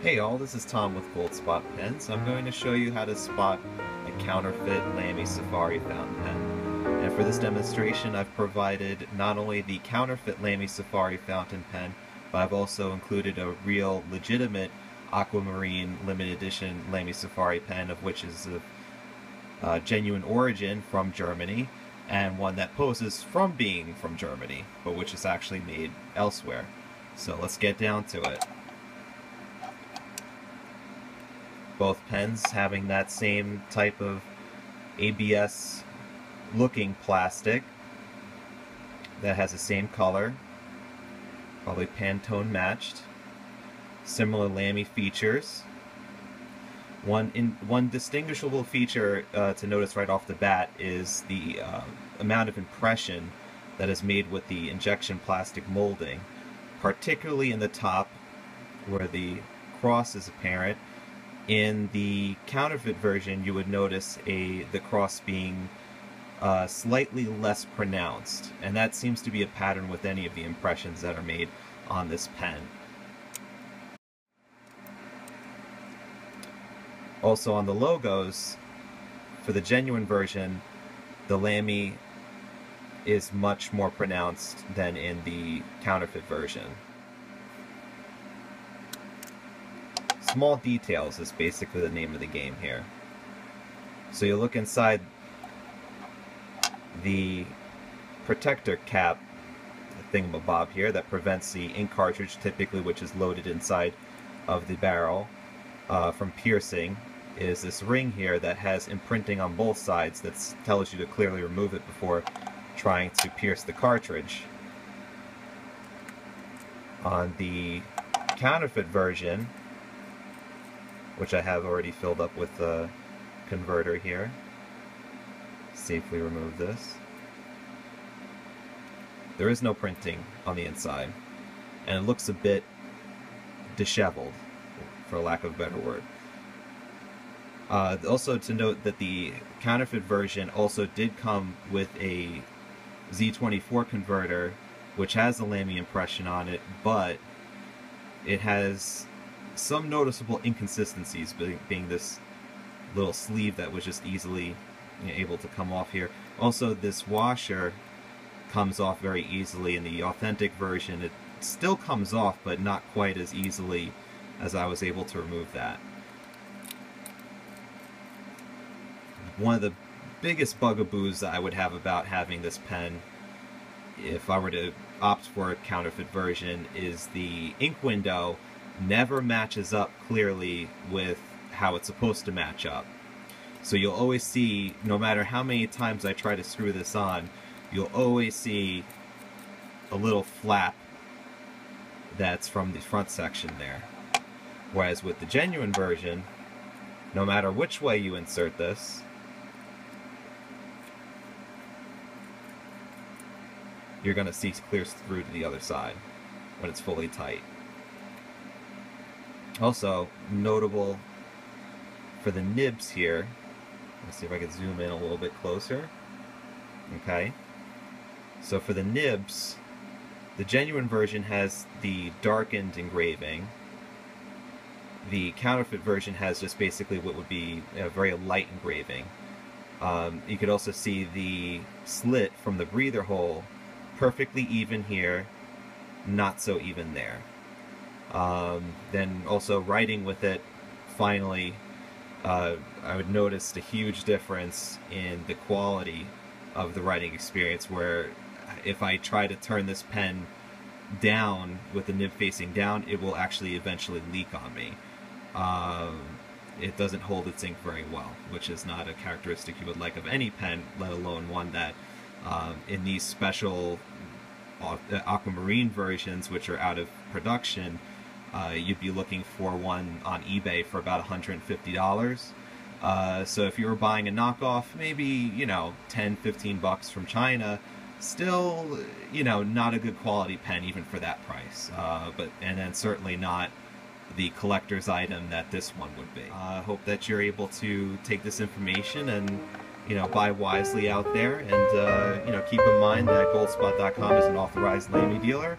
Hey all, this is Tom with Goldspot Pens. I'm going to show you how to spot a counterfeit Lamy Safari fountain pen. And for this demonstration I've provided not only the counterfeit Lamy Safari fountain pen, but I've also included a real legitimate Aquamarine limited edition Lamy Safari pen, of which is of genuine origin from Germany, and one that poses from being from Germany, but which is actually made elsewhere. So let's get down to it. Both pens having that same type of ABS looking plastic that has the same color, probably Pantone matched. Similar Lamy features. One distinguishable feature to notice right off the bat is the amount of impression that is made with the injection plastic molding, particularly in the top where the cross is apparent. In the counterfeit version, you would notice the cross being slightly less pronounced, and that seems to be a pattern with any of the impressions that are made on this pen. Also on the logos, for the genuine version, the Lamy is much more pronounced than in the counterfeit version. Small details is basically the name of the game here. So you look inside the protector cap thingamabob here that prevents the ink cartridge, typically which is loaded inside of the barrel, from piercing, is this ring here that has imprinting on both sides that tells you to clearly remove it before trying to pierce the cartridge. On the counterfeit version, which I have already filled up with the converter here, safely remove this. There is no printing on the inside, and it looks a bit disheveled, for lack of a better word. Also to note that the counterfeit version also did come with a Z24 converter, which has the Lamy impression on it, but it has some noticeable inconsistencies, being this little sleeve that was just easily able to come off here. Also, this washer comes off very easily. In the authentic version, it still comes off, but not quite as easily as I was able to remove that. One of the biggest bugaboos that I would have about having this pen, if I were to opt for a counterfeit version, is the ink window never matches up clearly with how it's supposed to match up. So you'll always see, no matter how many times I try to screw this on, you'll always see a little flap that's from the front section there. Whereas with the genuine version, no matter which way you insert this, you're going to see clear through to the other side when it's fully tight. Also, notable for the nibs here, let's see if I can zoom in a little bit closer. Okay, so for the nibs, the genuine version has the darkened engraving. The counterfeit version has just basically what would be a very light engraving. You could also see the slit from the breather hole perfectly even here, not so even there. Then also writing with it, finally, I would notice a huge difference in the quality of the writing experience, where if I try to turn this pen down with the nib facing down, it will actually eventually leak on me. It doesn't hold its ink very well, which is not a characteristic you would like of any pen, let alone one that in these special Aquamarine versions, which are out of production, you'd be looking for one on eBay for about $150. So if you were buying a knockoff, maybe, you know, 10-15 bucks from China, still, you know, not a good quality pen even for that price. And then certainly not the collector's item that this one would be. I hope that you're able to take this information and, you know, buy wisely out there, and you know, keep in mind that Goldspot.com is an authorized Lamy dealer.